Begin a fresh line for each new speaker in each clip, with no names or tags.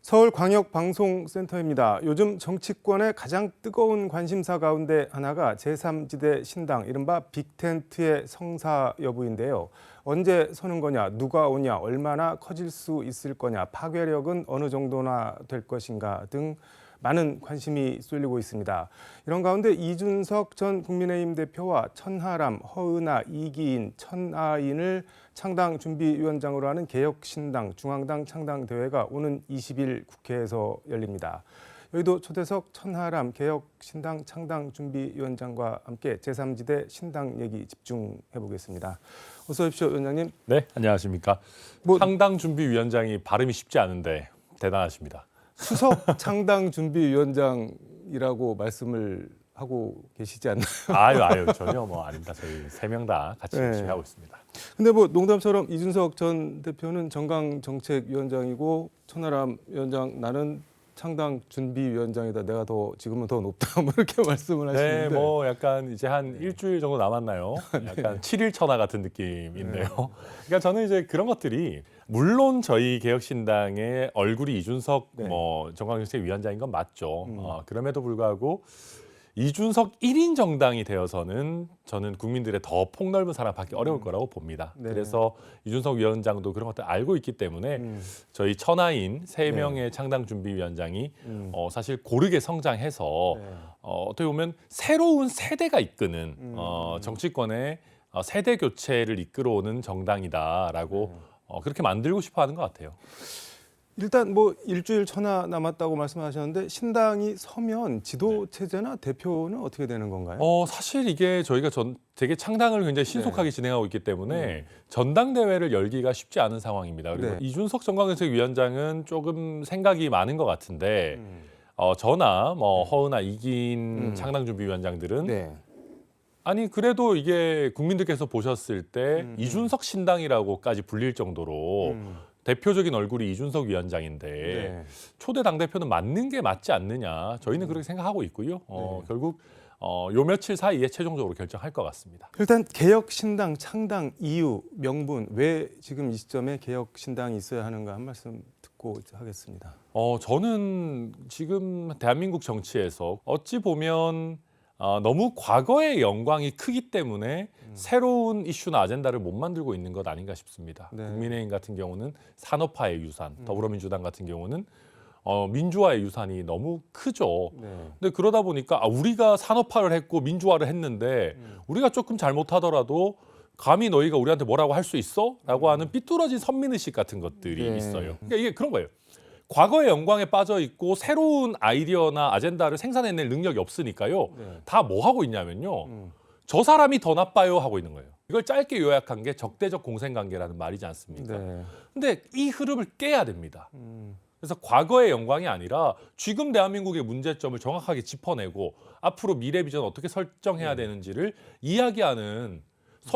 서울광역방송센터입니다. 요즘 정치권의 가장 뜨거운 관심사 가운데 하나가 제3지대 신당, 이른바 빅텐트의 성사 여부인데요. 언제 서는 거냐, 누가 오냐, 얼마나 커질 수 있을 거냐, 파괴력은 어느 정도나 될 것인가 등 많은 관심이 쏠리고 있습니다. 이런 가운데 이준석 전 국민의힘 대표와 천하람, 허은하, 이기인, 천하인을 창당준비위원장으로 하는 개혁신당 중앙당 창당대회가 오는 20일 국회에서 열립니다. 여의도 초대석 천하람 개혁신당 창당준비위원장과 함께 제3지대 신당 얘기 집중해 보겠습니다. 어서 오십시오, 위원장님.
네, 안녕하십니까. 창당준비위원장이 발음이 쉽지 않은데 대단하십니다.
수석 창당준비위원장이라고 말씀을 하고 계시지 않나요?
아유 전혀 아닙니다. 저희 세 명 다 같이 열심히 하고 있습니다.
근데 농담처럼 이준석 전 대표는 정강정책위원장이고 천하람 위원장 나는 창당준비위원장이다. 내가 지금은 더 높다. 이렇게 말씀을 하시는데.
네, 약간 이제 한 일주일 정도 남았나요? 약간 7일 천하 같은 느낌인데요. 그러니까 저는 이제 그런 것들이 물론 저희 개혁신당의 얼굴이 이준석 정강정책위원장인 건 맞죠. 그럼에도 불구하고 이준석 1인 정당이 되어서는 저는 국민들의 더 폭넓은 사랑 받기 어려울 거라고 봅니다.
네.
그래서 이준석 위원장도 그런 것들 알고 있기 때문에 저희 천하인 3명의 창당준비위원장이 사실 고르게 성장해서 어떻게 보면 새로운 세대가 이끄는 정치권의 세대 교체를 이끌어오는 정당이다라고 그렇게 만들고 싶어 하는 것 같아요.
일단 일주일 천하 남았다고 말씀하셨는데 신당이 서면 지도 체제나 대표는 어떻게 되는 건가요?
사실 이게 저희가 되게 창당을 굉장히 신속하게 진행하고 있기 때문에 전당대회를 열기가 쉽지 않은 상황입니다. 그리고 이준석 정강정책위원장은 조금 생각이 많은 것 같은데 저나 허은하, 이기인 창당준비위원장들은 아니 그래도 이게 국민들께서 보셨을 때 이준석 신당이라고까지 불릴 정도로 대표적인 얼굴이 이준석 위원장인데 초대 당대표는 맞는 게 맞지 않느냐. 저희는 그렇게 생각하고 있고요. 결국 요 며칠 사이에 최종적으로 결정할 것 같습니다.
일단 개혁신당 창당 이유, 명분, 왜 지금 이 시점에 개혁신당이 있어야 하는가 한 말씀 듣고 하겠습니다.
저는 지금 대한민국 정치에서 어찌 보면 너무 과거의 영광이 크기 때문에 새로운 이슈나 아젠다를 못 만들고 있는 것 아닌가 싶습니다. 국민의힘 같은 경우는 산업화의 유산, 더불어민주당 같은 경우는 민주화의 유산이 너무 크죠. 근데 그러다 보니까 우리가 산업화를 했고 민주화를 했는데 우리가 조금 잘못하더라도 감히 너희가 우리한테 뭐라고 할 수 있어? 라고 하는 삐뚤어진 선민의식 같은 것들이 있어요. 그러니까 이게 그런 거예요. 과거의 영광에 빠져 있고 새로운 아이디어나 아젠다를 생산해낼 능력이 없으니까요. 다 뭐 하고 있냐면요. 저 사람이 더 나빠요 하고 있는 거예요. 이걸 짧게 요약한 게 적대적 공생관계라는 말이지 않습니까? 근데 이 흐름을 깨야 됩니다. 그래서 과거의 영광이 아니라 지금 대한민국의 문제점을 정확하게 짚어내고 앞으로 미래 비전 어떻게 설정해야 되는지를 이야기하는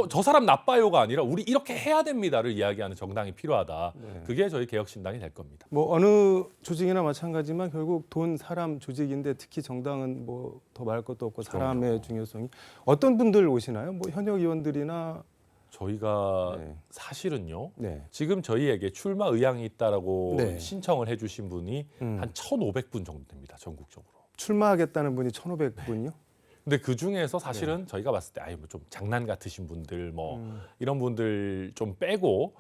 저 사람 나빠요가 아니라 우리 이렇게 해야 됩니다를 이야기하는 정당이 필요하다. 그게 저희 개혁신당이 될 겁니다.
어느 조직이나 마찬가지지만 결국 돈, 사람 조직인데 특히 정당은 더 말할 것도 없고 사람의 중요성이. 어떤 분들 오시나요? 현역 의원들이나
저희가 사실은요. 지금 저희에게 출마 의향이 있다라고 신청을 해주신 분이 한 1,500분 정도 됩니다. 전국적으로.
출마하겠다는 분이 1,500분이요?
근데 그 중에서 사실은 저희가 봤을 때 좀 장난 같으신 분들 이런 분들 좀 빼고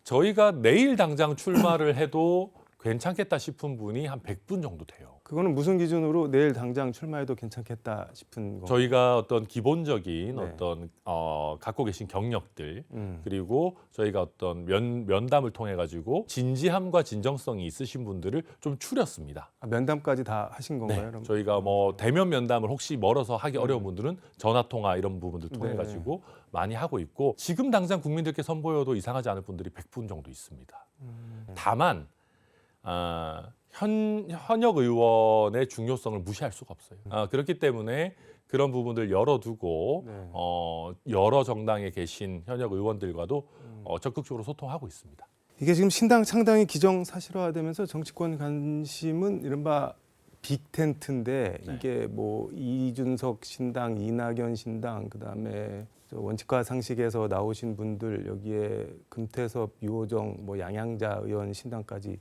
저희가 내일 당장 출마를 해도 괜찮겠다 싶은 분이 한 100분 정도 돼요.
그거는 무슨 기준으로 내일 당장 출마해도 괜찮겠다 싶은 건가요?
저희가 어떤 기본적인 어떤 갖고 계신 경력들 그리고 저희가 어떤 면담을 통해 가지고 진지함과 진정성이 있으신 분들을 좀 추렸습니다.
면담까지 다 하신 건가요?
네. 저희가 대면 면담을 혹시 멀어서 하기 어려운 분들은 전화 통화 이런 부분들 통해 가지고 많이 하고 있고 지금 당장 국민들께 선보여도 이상하지 않을 분들이 100분 정도 있습니다. 다만 현역 의원의 중요성을 무시할 수가 없어요. 그렇기 때문에 그런 부분들 열어두고 여러 정당에 계신 현역 의원들과도 적극적으로 소통하고 있습니다.
이게 지금 신당 창당이 기정사실화되면서 정치권 관심은 이른바 빅텐트인데 이게 이준석 신당, 이낙연 신당, 그다음에 원칙과 상식에서 나오신 분들 여기에 금태섭, 유호정, 양양자 의원 신당까지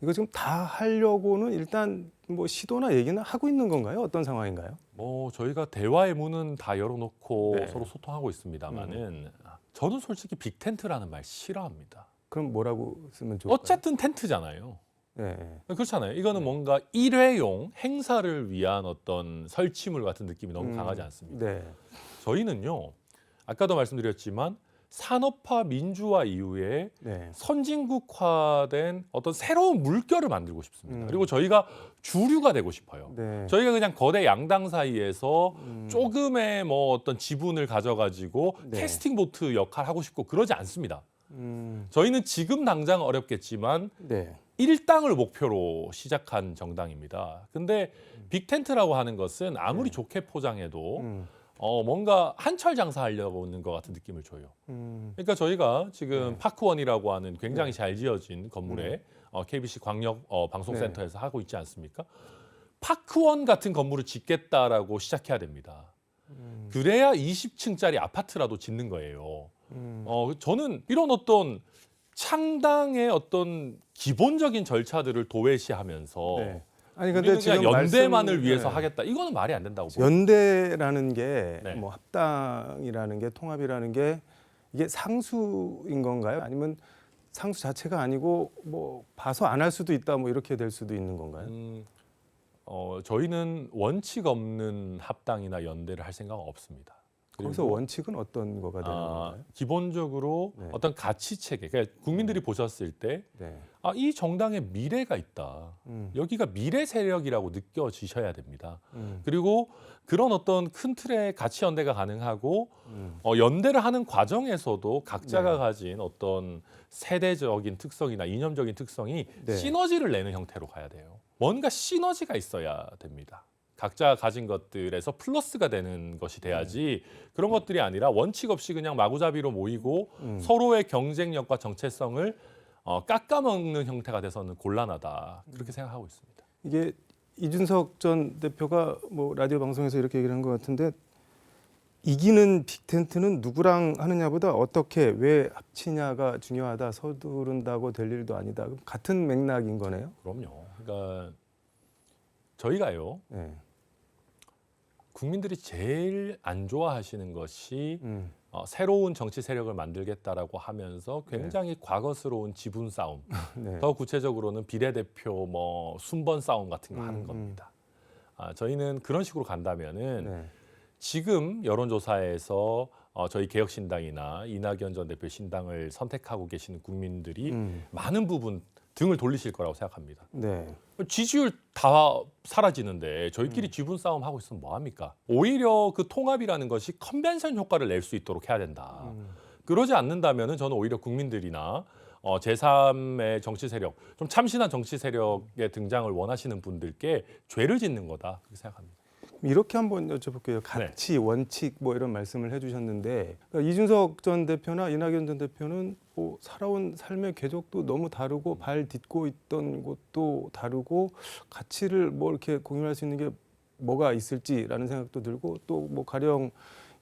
이거 지금 다 하려고는 일단 뭐 시도나 얘기는 하고 있는 건가요? 어떤 상황인가요?
뭐 저희가 대화의 문은 다 열어놓고
네.
서로 소통하고 있습니다만은 저는 솔직히 빅텐트라는 말 싫어합니다.
그럼 뭐라고 쓰면 좋을까요?
어쨌든 텐트잖아요.
네.
그렇잖아요. 이거는 뭔가 일회용 행사를 위한 어떤 설치물 같은 느낌이 너무 강하지 않습니까?
네.
저희는요, 아까도 말씀드렸지만 산업화 민주화 이후에
네.
선진국화된 어떤 새로운 물결을 만들고 싶습니다. 그리고 저희가 주류가 되고 싶어요.
네.
저희가 그냥 거대 양당 사이에서 조금의 뭐 어떤 지분을 가져가지고
네.
캐스팅 보트 역할 하고 싶고 그러지 않습니다.
음,
저희는 지금 당장 어렵겠지만
네.
일당을 목표로 시작한 정당입니다. 근데 빅텐트라고 하는 것은 아무리 좋게 포장해도
음,
뭔가 한철 장사하려고 하는 것 같은 느낌을 줘요. 그러니까 저희가 지금 파크원이라고 하는 굉장히 잘 지어진 건물에 KBC 광역 방송센터에서 하고 있지 않습니까? 파크원 같은 건물을 짓겠다라고 시작해야 됩니다. 그래야 20층짜리 아파트라도 짓는 거예요. 저는 이런 어떤 창당의 어떤 기본적인 절차들을 도외시하면서
네. 아니 근데
우리는
지금
그냥 연대만을
말씀-
위해서
네.
하겠다. 이거는 말이 안 된다고 봅니다.
연대라는 게
네.
뭐 합당이라는 게 통합이라는 게 이게 상수인 건가요? 아니면 상수 자체가 아니고 뭐 봐서 안 할 수도 있다 뭐 이렇게 될 수도 있는 건가요?
저희는 원칙 없는 합당이나 연대를 할 생각은 없습니다.
거기서
그리고,
원칙은 어떤 거가 되는 건가요?
기본적으로
네.
어떤 가치 체계, 그러니까 국민들이 보셨을 때,
네.
이 정당에 미래가 있다. 여기가 미래 세력이라고 느껴지셔야 됩니다. 그리고 그런 어떤 큰 틀의 가치 연대가 가능하고 연대를 하는 과정에서도 각자가
네.
가진 어떤 세대적인 특성이나 이념적인 특성이
네.
시너지를 내는 형태로 가야 돼요. 뭔가 시너지가 있어야 됩니다. 각자 가진 것들에서 플러스가 되는 것이 돼야지 그런 것들이 아니라 원칙 없이 그냥 마구잡이로 모이고 서로의 경쟁력과 정체성을 깎아먹는 형태가 돼서는 곤란하다. 그렇게 생각하고 있습니다.
이게 이준석 전 대표가 뭐 라디오 방송에서 이렇게 얘기를 한 것 같은데 이기는 빅텐트는 누구랑 하느냐보다 어떻게 왜 합치냐가 중요하다. 서두른다고 될 일도 아니다. 그럼 같은 맥락인 거네요.
그럼요. 그러니까 저희가요.
네.
국민들이 제일 안 좋아하시는 것이 새로운 정치 세력을 만들겠다라고 하면서 굉장히 과거스러운 지분 싸움,
네.
더 구체적으로는 비례대표 뭐 순번 싸움 같은 거 하는 겁니다. 저희는 그런 식으로 간다면은
네.
지금 여론조사에서 저희 개혁신당이나 이낙연 전 대표 신당을 선택하고 계시는 국민들이 많은 부분 등을 돌리실 거라고 생각합니다.
네.
지지율 다 사라지는데 저희끼리 지분 싸움 하고 있으면 뭐 합니까? 오히려 그 통합이라는 것이 컨벤션 효과를 낼 수 있도록 해야 된다. 그러지 않는다면은 저는 오히려 국민들이나 제3의 정치 세력, 좀 참신한 정치 세력의 등장을 원하시는 분들께 죄를 짓는 거다. 그렇게 생각합니다.
이렇게 한번 여쭤볼게요. 가치, 원칙 뭐 이런 말씀을 해주셨는데 그러니까 이준석 전 대표나 이낙연 전 대표는 뭐 살아온 삶의 궤적도 너무 다르고 발 딛고 있던 곳도 다르고 가치를 뭐 이렇게 공유할 수 있는 게 뭐가 있을지라는 생각도 들고 또 뭐 가령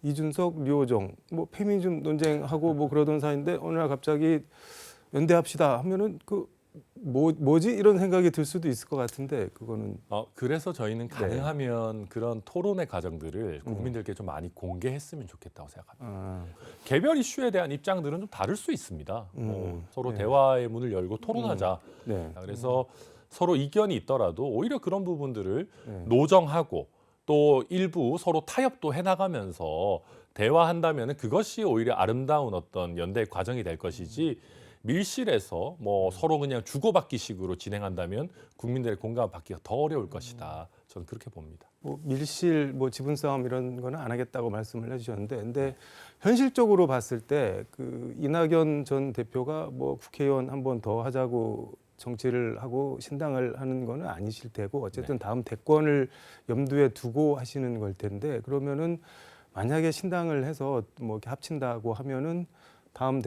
이준석, 류호정 뭐 페미니즘 논쟁하고 뭐 그러던 사이인데 어느 날 갑자기 연대합시다 하면은 그 뭐지 이런 생각이 들 수도 있을 것 같은데 그거는
그래서 저희는 가능하면 그런 토론의 과정들을 국민들께 좀 많이 공개했으면 좋겠다고 생각합니다. 개별 이슈에 대한 입장들은 좀 다를 수 있습니다. 서로
네.
대화의 문을 열고 토론하자.
네.
그래서 서로 이견이 있더라도 오히려 그런 부분들을
네.
노정하고 또 일부 서로 타협도 해나가면서 대화한다면 그것이 오히려 아름다운 어떤 연대 과정이 될 것이지 밀실에서 뭐 서로 그냥 주고받기식으로 진행한다면 국민들의 공감을 받기가 더 어려울 것이다. 저는 그렇게 봅니다.
뭐 밀실, 뭐 지분 싸움 이런 거는 안 하겠다고 말씀을 해주셨는데, 근데 현실적으로 봤을 때 그 이낙연 전 대표가 뭐 국회의원 한 번 더 하자고 정치를 하고 신당을 하는 거는 아니실 테고 어쨌든 다음 대권을 염두에 두고 하시는 걸 텐데 그러면은 만약에 신당을 해서 뭐 이렇게 합친다고 하면은 다음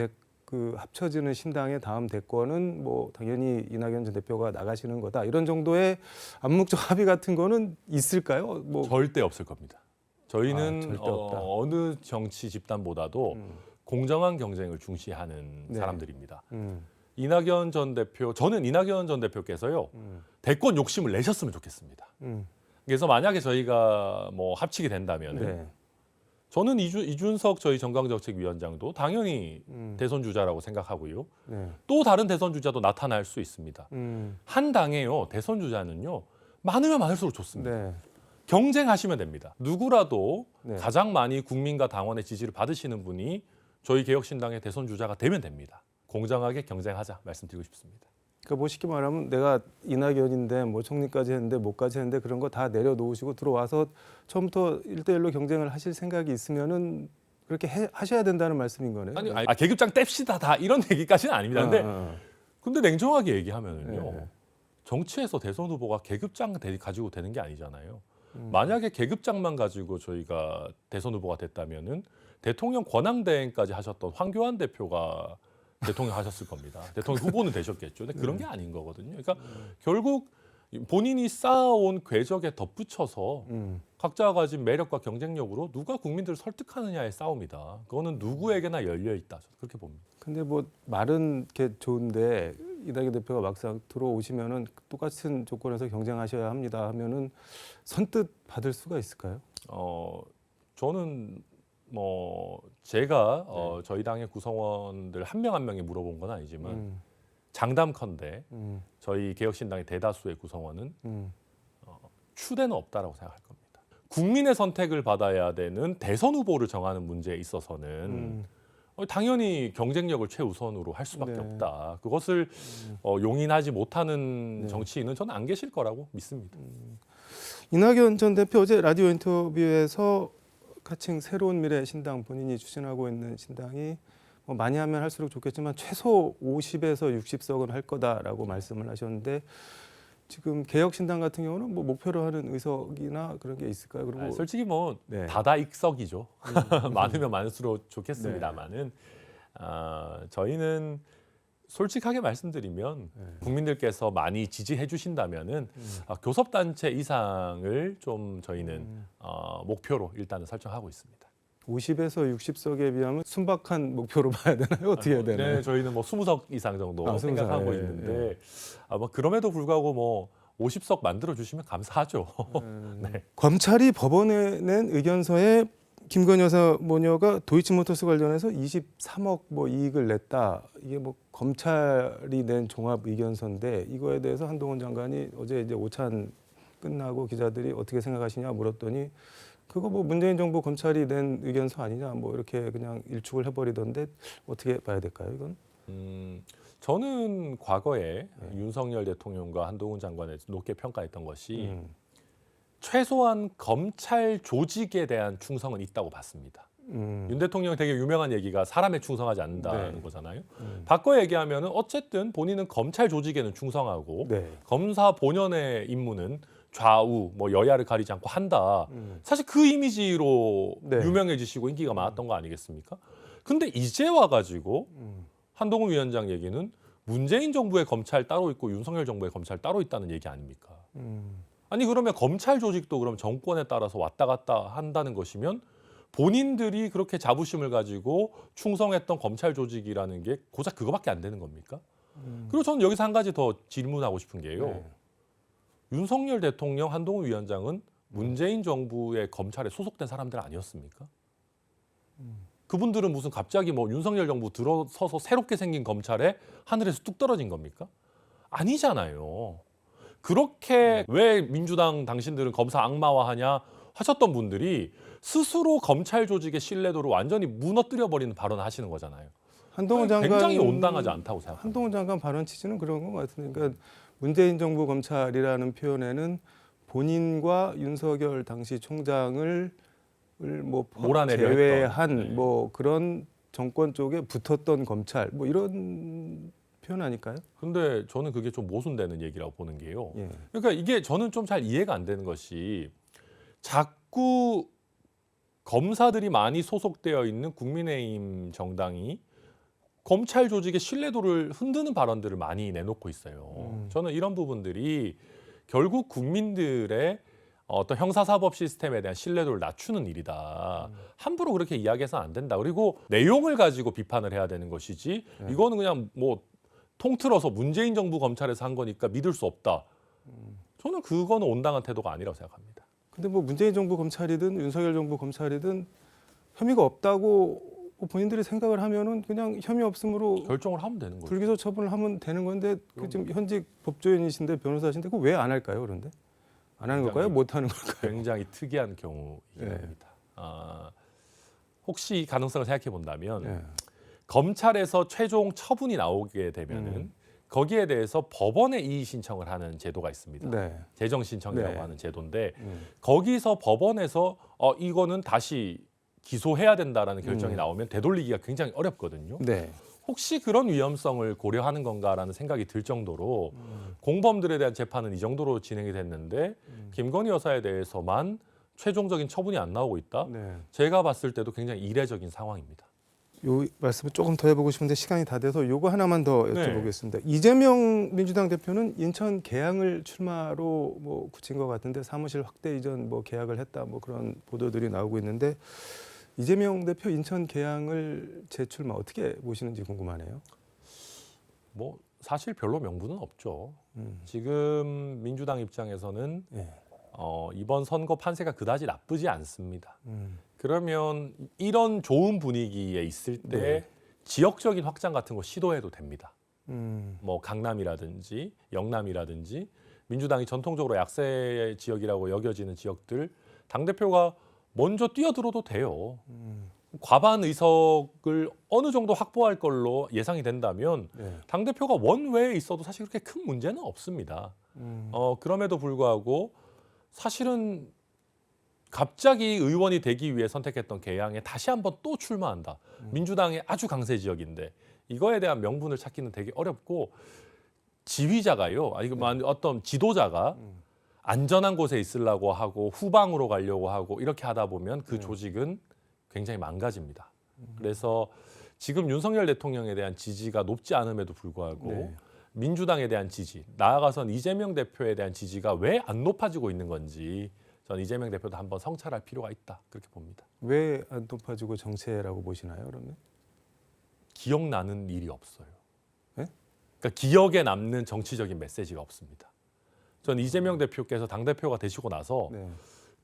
그 합쳐지는 신당의 다음 대권은 뭐 당연히 이낙연 전 대표가 나가시는 거다 이런 정도의 암묵적 합의 같은 거는 있을까요? 뭐
절대 없을 겁니다. 저희는
절대 없다.
어느 정치 집단보다도 공정한 경쟁을 중시하는
네.
사람들입니다. 이낙연 전 대표, 저는 이낙연 전 대표께서요 대권 욕심을 내셨으면 좋겠습니다. 그래서 만약에 저희가 뭐 합치게 된다면
네.
저는 이준석 저희 정강정책위원장도 당연히 대선 주자라고 생각하고요.
네.
또 다른 대선 주자도 나타날 수 있습니다. 한 당에요 대선 주자는요 많으면 많을수록 좋습니다.
네.
경쟁하시면 됩니다. 누구라도
네.
가장 많이 국민과 당원의 지지를 받으시는 분이 저희 개혁신당의 대선 주자가 되면 됩니다. 공정하게 경쟁하자 말씀드리고 싶습니다.
그러니까 뭐 쉽게 말하면 내가 이낙연인데 뭐 총리까지 했는데 뭐까지 했는데 그런 거 다 내려놓으시고 들어와서 처음부터 1대1로 경쟁을 하실 생각이 있으면은 그렇게 하셔야 된다는 말씀인 거네요.
아니, 계급장 뗍시다 다 이런 얘기까지는 아닙니다. 근데 냉정하게 얘기하면은요.
네.
정치에서 대선 후보가 계급장 가지고 되는 게 아니잖아요. 만약에 계급장만 가지고 저희가 대선 후보가 됐다면은 대통령 권한대행까지 하셨던 황교안 대표가 대통령 하셨을 겁니다. 대통령 후보는 되셨겠죠. 근데 그런 게 아닌 거거든요. 그러니까 결국 본인이 쌓아온 궤적에 덧붙여서 각자가 가진 매력과 경쟁력으로 누가 국민들을 설득하느냐의 싸움이다. 그거는 누구에게나 열려 있다. 저는 그렇게 봅니다.
근데 뭐 말은 이렇게 좋은데 이낙연 대표가 막상 들어오시면은 똑같은 조건에서 경쟁하셔야 합니다 하면은 선뜻 받을 수가 있을까요?
저는 뭐 제가 저희 당의 구성원들 한 명 한 명이 물어본 건 아니지만 장담컨대 저희 개혁신당의 대다수의 구성원은 추대는 없다라고 생각할 겁니다. 국민의 선택을 받아야 되는 대선 후보를 정하는 문제에 있어서는 당연히 경쟁력을 최우선으로 할 수밖에
네.
없다. 그것을 용인하지 못하는 정치인은 저는 안 계실 거라고 믿습니다.
이낙연 전 대표 어제 라디오 인터뷰에서 가칭 새로운 미래 신당 본인이 추진하고 있는 신당이 뭐 많이 하면 할수록 좋겠지만 최소 50에서 60석은 할 거다라고 말씀을 하셨는데 지금 개혁신당 같은 경우는 뭐 목표로 하는 의석이나 그런 게 있을까요? 그리고
솔직히 뭐
네.
다다익석이죠. 많으면 많을수록 좋겠습니다만은 저희는 솔직하게 말씀드리면 국민들께서 많이 지지해 주신다면은 교섭단체 이상을 좀 저희는 목표로 일단은 설정하고 있습니다.
50에서 60석에 비하면 순박한 목표로 봐야 되나요? 어떻게 해야 되나요?
네, 저희는 뭐 20석 이상 정도
20석,
생각하고
예,
있는데 뭐 그럼에도 불구하고 뭐 50석 만들어 주시면 감사하죠. 네.
검찰이 법원에 낸 의견서에 김건희 여사 모녀가 도이치모터스 관련해서 23억 뭐 이익을 냈다. 이게 뭐 검찰이 낸 종합 의견서인데 이거에 대해서 한동훈 장관이 어제 이제 오찬 끝나고 기자들이 어떻게 생각하시냐 물었더니 그거 뭐 문재인 정부 검찰이 낸 의견서 아니냐 뭐 이렇게 그냥 일축을 해버리던데 어떻게 봐야 될까요 이건?
저는 과거에 윤석열 대통령과 한동훈 장관을 높게 평가했던 것이 최소한 검찰 조직에 대한 충성은 있다고 봤습니다. 윤 대통령이 되게 유명한 얘기가 사람에 충성하지 않는다는 거잖아요. 바꿔 얘기하면은 어쨌든 본인은 검찰 조직에는 충성하고 검사 본연의 임무는 좌우 뭐 여야를 가리지 않고 한다. 사실 그 이미지로 유명해지시고 인기가 많았던 거 아니겠습니까? 근데 이제 와가지고 한동훈 위원장 얘기는 문재인 정부의 검찰 따로 있고 윤석열 정부의 검찰 따로 있다는 얘기 아닙니까? 아니 그러면 검찰 조직도 그럼 정권에 따라서 왔다 갔다 한다는 것이면 본인들이 그렇게 자부심을 가지고 충성했던 검찰 조직이라는 게 고작 그거밖에 안 되는 겁니까? 그리고 저는 여기서 한 가지 더 질문하고 싶은 게요. 윤석열 대통령, 한동훈 위원장은 문재인 정부의 검찰에 소속된 사람들 아니었습니까? 그분들은 무슨 갑자기 뭐 윤석열 정부 들어서서 새롭게 생긴 검찰에 하늘에서 뚝 떨어진 겁니까? 아니잖아요. 그렇게 왜 민주당 당신들은 검사 악마화하냐 하셨던 분들이 스스로 검찰 조직의 신뢰도를 완전히 무너뜨려 버리는 발언을 하시는 거잖아요.
한동훈 장관
굉장히 온당하지 않다고 생각합니다.
한동훈 장관 발언 취지는 그런 것 같은데, 그러니까 문재인 정부 검찰이라는 표현에는 본인과 윤석열 당시 총장을 뭐
몰아내려
제외한 뭐 그런 정권 쪽에 붙었던 검찰 뭐 이런 표현 아닐까요?
근데 저는 그게 좀 모순되는 얘기라고 보는 게요. 그러니까 이게 저는 좀 잘 이해가 안 되는 것이 자꾸 검사들이 많이 소속되어 있는 국민의힘 정당이 검찰 조직의 신뢰도를 흔드는 발언들을 많이 내놓고 있어요. 저는 이런 부분들이 결국 국민들의 어떤 형사사법 시스템에 대한 신뢰도를 낮추는 일이다. 함부로 그렇게 이야기해서는 안 된다. 그리고 내용을 가지고 비판을 해야 되는 것이지 이거는 그냥 뭐 통틀어서 문재인 정부 검찰에서 한 거니까 믿을 수 없다. 저는 그거는 온당한 태도가 아니라고 생각합니다.
근데 뭐 문재인 정부 검찰이든 윤석열 정부 검찰이든 혐의가 없다고 본인들이 생각을 하면은 그냥 혐의 없음으로
결정을 하면 되는 거죠.
불기소 처분을 하면 되는 건데 그 지금 현직 법조인이신데 변호사신데 그거 왜 안 할까요? 그런데 안 하는 걸까요? 못 하는 걸까요?
굉장히 특이한 경우이긴
네.
합니다. 혹시 이 가능성을 생각해 본다면
네.
검찰에서 최종 처분이 나오게 되면은 거기에 대해서 법원에 이의 신청을 하는 제도가 있습니다.
네.
재정 신청이라고
네.
하는 제도인데 거기서 법원에서 이거는 다시 기소해야 된다라는 결정이 나오면 되돌리기가 굉장히 어렵거든요.
네.
혹시 그런 위험성을 고려하는 건가라는 생각이 들 정도로 공범들에 대한 재판은 이 정도로 진행이 됐는데 김건희 여사에 대해서만 최종적인 처분이 안 나오고 있다.
네.
제가 봤을 때도 굉장히 이례적인 상황입니다.
요 말씀을 조금 더 해보고 싶은데 시간이 다 돼서 요거 하나만 더
네.
여쭤보겠습니다. 이재명 민주당 대표는 인천 계양을 출마로 뭐 굳힌 것 같은데 사무실 확대 이전 뭐 계약을 했다 뭐 그런 보도들이 나오고 있는데 이재명 대표 인천 계양을 재출마 어떻게 보시는지 궁금하네요.
뭐 사실 별로 명분은 없죠. 지금 민주당 입장에서는
예.
이번 선거 판세가 그다지 나쁘지 않습니다. 그러면 이런 좋은 분위기에 있을 때
네.
지역적인 확장 같은 거 시도해도 됩니다.
음.
뭐 강남이라든지 영남이라든지 민주당이 전통적으로 약세 지역이라고 여겨지는 지역들 당대표가 먼저 뛰어들어도 돼요. 과반 의석을 어느 정도 확보할 걸로 예상이 된다면
네.
당대표가 원외에 있어도 사실 그렇게 큰 문제는 없습니다. 그럼에도 불구하고 사실은 갑자기 의원이 되기 위해 선택했던 계양에 다시 한번 또 출마한다. 민주당의 아주 강세 지역인데 이거에 대한 명분을 찾기는 되게 어렵고 지휘자가요. 어떤 지도자가 안전한 곳에 있으려고 하고 후방으로 가려고 하고 이렇게 하다 보면 그 조직은 굉장히 망가집니다. 그래서 지금 윤석열 대통령에 대한 지지가 높지 않음에도 불구하고
네.
민주당에 대한 지지, 나아가선 이재명 대표에 대한 지지가 왜 안 높아지고 있는 건지 전 이재명 대표도 한번 성찰할 필요가 있다. 그렇게 봅니다.
왜 안 높아지고 정체라고 보시나요, 그러면?
기억나는 일이 없어요.
네?
그러니까 기억에 남는 정치적인 메시지가 없습니다. 전 이재명 대표께서 당대표가 되시고 나서
네.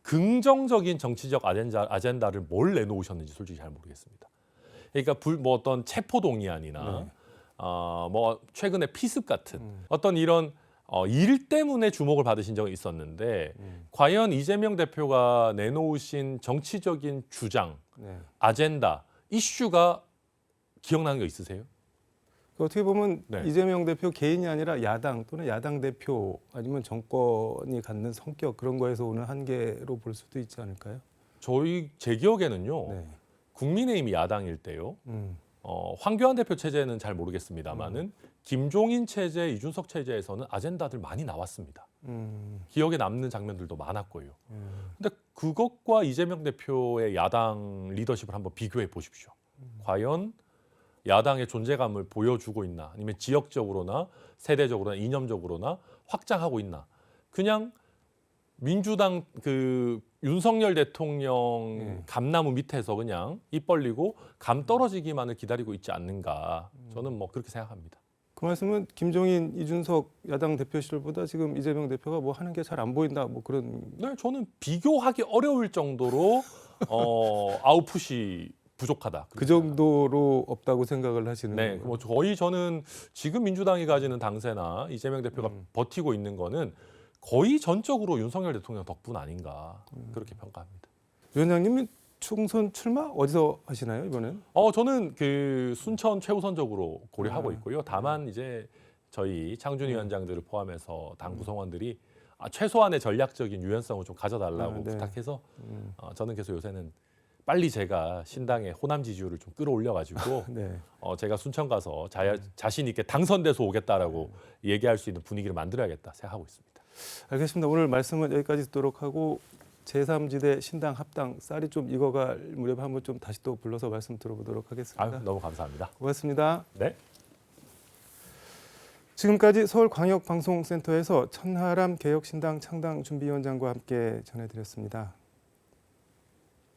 긍정적인 정치적 아젠다를 뭘 내놓으셨는지 솔직히 잘 모르겠습니다. 그러니까 뭐 어떤 체포동의안이나
네.
뭐 최근에 피습 같은 어떤 이런 일 때문에 주목을 받으신 적이 있었는데 과연 이재명 대표가 내놓으신 정치적인 주장,
네.
아젠다, 이슈가 기억나는 거 있으세요?
어떻게 보면
네.
이재명 대표 개인이 아니라 야당 또는 야당 대표 아니면 정권이 갖는 성격 그런 거에서 오는 한계로 볼 수도 있지 않을까요?
제 기억에는요.
네.
국민의힘이 야당일 때요. 황교안 대표 체제는 잘 모르겠습니다만은 김종인 체제, 이준석 체제에서는 아젠다들 많이 나왔습니다. 기억에 남는 장면들도 많았고요. 근데 그것과 이재명 대표의 야당 리더십을 한번 비교해 보십시오. 과연 야당의 존재감을 보여주고 있나 아니면 지역적으로나 세대적으로나 이념적으로나 확장하고 있나 그냥 민주당 그 윤석열 대통령 감나무 밑에서 그냥 입 벌리고 감 떨어지기만을 기다리고 있지 않는가 저는 뭐 그렇게 생각합니다.
그 말씀은 김종인, 이준석 야당 대표 시절보다 지금 이재명 대표가 뭐 하는 게 잘 안 보인다 뭐 그런.
네, 저는 비교하기 어려울 정도로 아웃풋이 부족하다.
그 정도로 없다고 생각을 하시는
네,
거예요?
뭐 거의 저는 지금 민주당이 가지는 당세나 이재명 대표가 버티고 있는 거는 거의 전적으로 윤석열 대통령 덕분 아닌가 그렇게 평가합니다.
위원장님은 총선 출마 어디서 하시나요 이번엔?
저는 그 순천 최우선적으로 고려하고 있고요. 다만 이제 저희 창준 위원장들을 포함해서 당 구성원들이 최소한의 전략적인 유연성을 좀 가져달라고
네.
부탁해서 저는 계속 요새는 빨리 제가 신당의 호남 지지율을 좀 끌어올려가지고
네.
제가 순천 가서 자신 있게 당선돼서 오겠다라고 얘기할 수 있는 분위기를 만들어야겠다 생각하고 있습니다.
알겠습니다. 오늘 말씀은 여기까지 듣도록 하고 제3지대 신당 합당 쌀이 좀 익어갈 무렵에 한번 좀 다시 또 불러서 말씀 들어보도록 하겠습니다.
너무 감사합니다.
고맙습니다.
네.
지금까지 서울광역방송센터에서 천하람 개혁신당 창당준비위원장과 함께 전해드렸습니다.